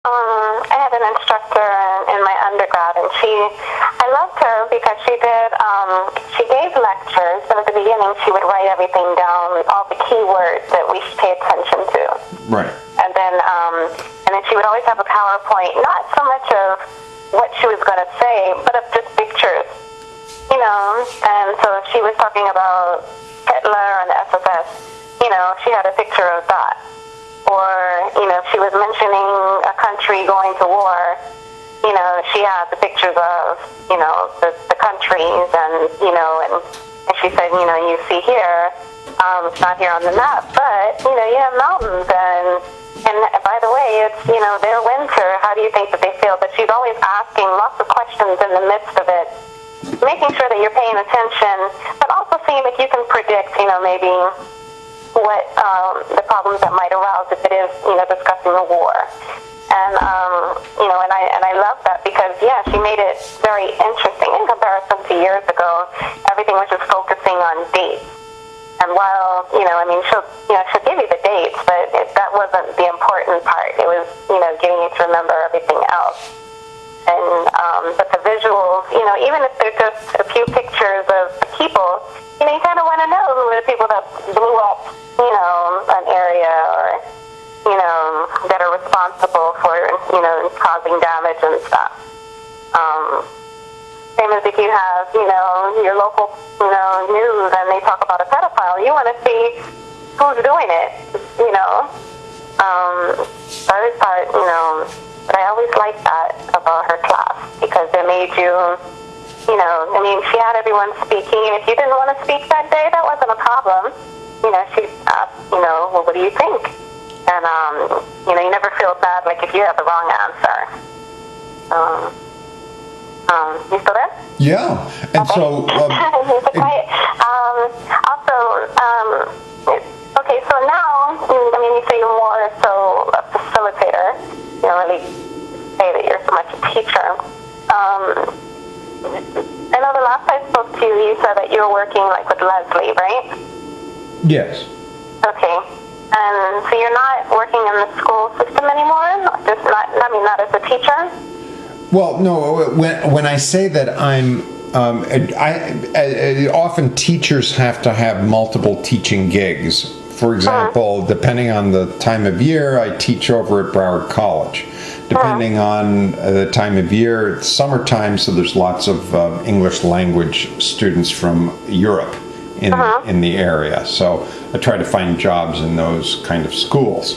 I had an instructor in my undergrad, and I loved her because she gave lectures, but at the beginning she would write everything down, all the key words that we should pay attention to. Right. And then she would always have a PowerPoint, not so much of what she was going to say, but of just pictures, and so if she was talking about Hitler and the SSS, she had a picture of that. Or, if she was mentioning a country going to war, she had the pictures of, the countries and she said, you see here, it's not here on the map, but, you have mountains and by the way, it's, their winter, how do you think that they feel? But she's always asking lots of questions in the midst of it, making sure that you're paying attention, but also seeing if you can predict, maybe what the problems that might arouse if it is, discussing a war. And, and I love that because, she made it very interesting in comparison to years ago. Everything was just focusing on dates. And while, she'll give you the dates, but that wasn't the important part. It was, getting you to remember everything else. And, but the visuals, even if they're just a few pictures of the people, you kind of want to know who are the people that blew up, an area or, that are responsible for, causing damage and stuff. Same as if you have, your local, news and they talk about a pedophile, you want to see who's doing it, So I always thought, but I always liked that about her class because it made you, she had everyone speaking, and if you didn't want to speak that day, that wasn't a problem. She asked, well, what do you think? And, you never feel bad, like, if you have the wrong answer. You still there? Yeah. And okay. so... okay, so now, you say you're more so a facilitator. You don't really say that you're so much a teacher. I know the last I spoke to you, you said that you were working, like, with Leslie, right? Yes. Okay. And so you're not working in the school system anymore? Just not as a teacher? Well, no, when I say that I'm, often teachers have to have multiple teaching gigs. For example, depending on the time of year, I teach over at Broward College. Depending on the time of year, it's summertime, so there's lots of English language students from Europe in the area. So I try to find jobs in those kind of schools.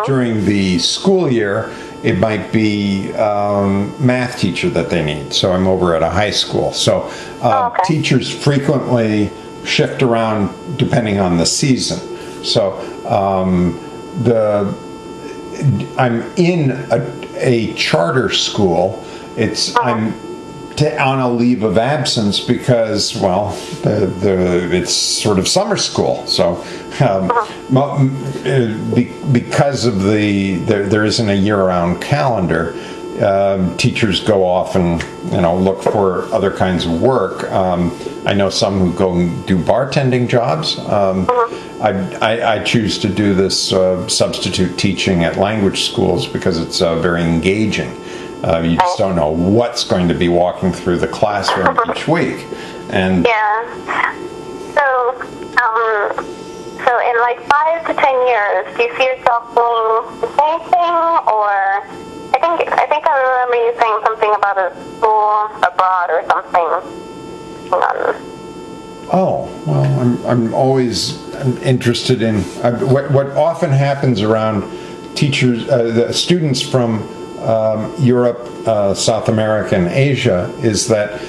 During the school year, it might be math teacher that they need. So I'm over at a high school. So teachers frequently shift around depending on the season. So I'm in a charter school. I'm on a leave of absence because, well, it's sort of summer school. So because of there isn't a year-round calendar, teachers go off and look for other kinds of work. I know some who go and do bartending jobs. I choose to do this substitute teaching at language schools because it's very engaging. You just don't know what's going to be walking through the classroom each week. And So in like 5 to 10 years, do you see yourself doing the same thing, or I think I remember you saying something about a school abroad or something. Oh, well, I'm always interested in what often happens around teachers, the students from Europe, South America, and Asia is that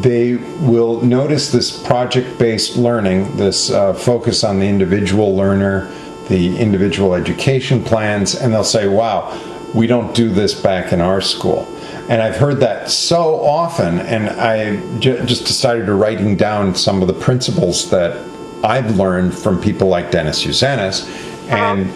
they will notice this project-based learning, this focus on the individual learner, the individual education plans, and they'll say, wow, we don't do this back in our school. And I've heard that so often, and I just decided to writing down some of the principles that I've learned from people like Dennis Uzanis, and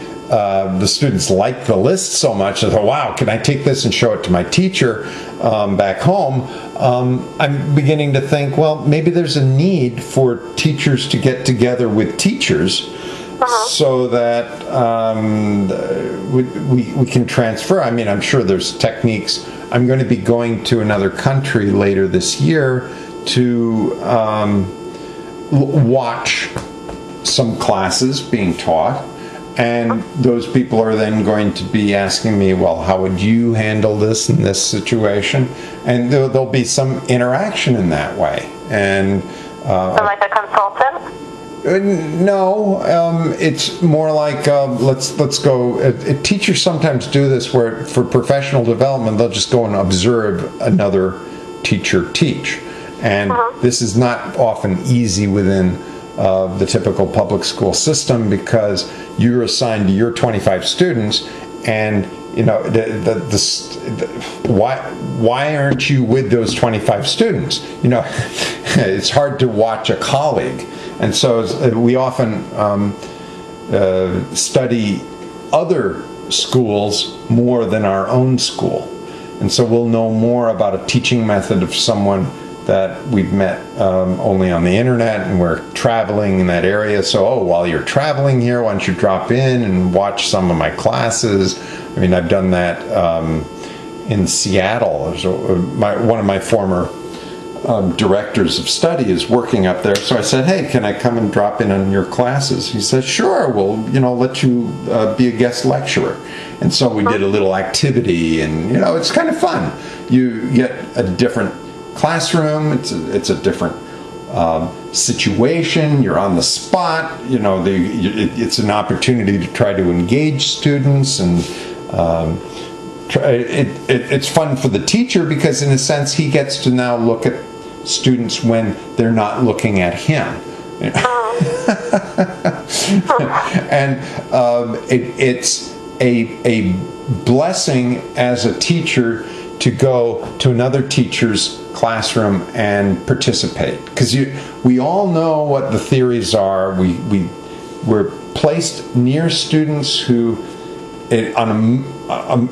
the students like the list so much that, wow, can I take this and show it to my teacher back home? I'm beginning to think, well, maybe there's a need for teachers to get together with teachers so that we can transfer. I mean, I'm sure there's techniques. I'm going to be going to another country later this year to watch some classes being taught, and those people are then going to be asking me, well, how would you handle this in this situation? And there'll be some interaction in that way. And so like a consultant? No, it's more like let's go. Teachers sometimes do this where, for professional development, they'll just go and observe another teacher teach, and this is not often easy within the typical public school system, because you're assigned to your 25 students, and you know why aren't you with those 25 students? You know, it's hard to watch a colleague. And so we often study other schools more than our own school. And so we'll know more about a teaching method of someone that we've met only on the internet, and we're traveling in that area. So, while you're traveling here, why don't you drop in and watch some of my classes? I mean, I've done that in Seattle. One of my former directors of study is working up there, so I said, hey, can I come and drop in on your classes? He said, sure, we'll let you be a guest lecturer. And so we did a little activity, and it's kind of fun. You get a different classroom, it's a different situation, you're on the spot, it's an opportunity to try to engage students, and it's fun for the teacher, because in a sense he gets to now look at students when they're not looking at him. And it's a blessing as a teacher to go to another teacher's classroom and participate, because we all know what the theories are. We're placed near students who, on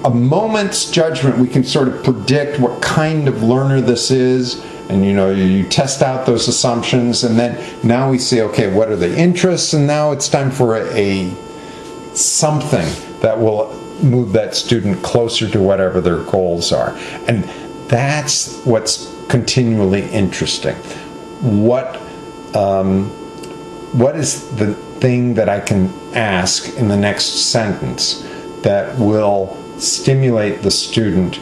a moment's judgment, we can sort of predict what kind of learner this is, and you test out those assumptions, and then now we say, okay, what are the interests? And now it's time for something that will move that student closer to whatever their goals are. And that's what's continually interesting. What is the thing that I can ask in the next sentence that will stimulate the student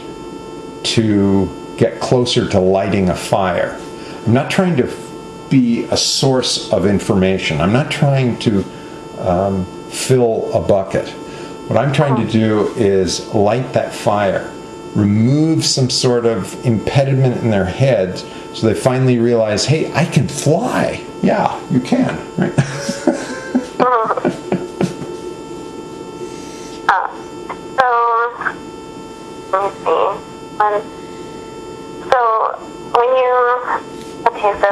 to get closer to lighting a fire? I'm not trying to be a source of information. I'm not trying to fill a bucket. What I'm trying to do is light that fire, remove some sort of impediment in their heads, so they finally realize, hey, I can fly. Yeah, you can, right? Let me see. So when you, okay, so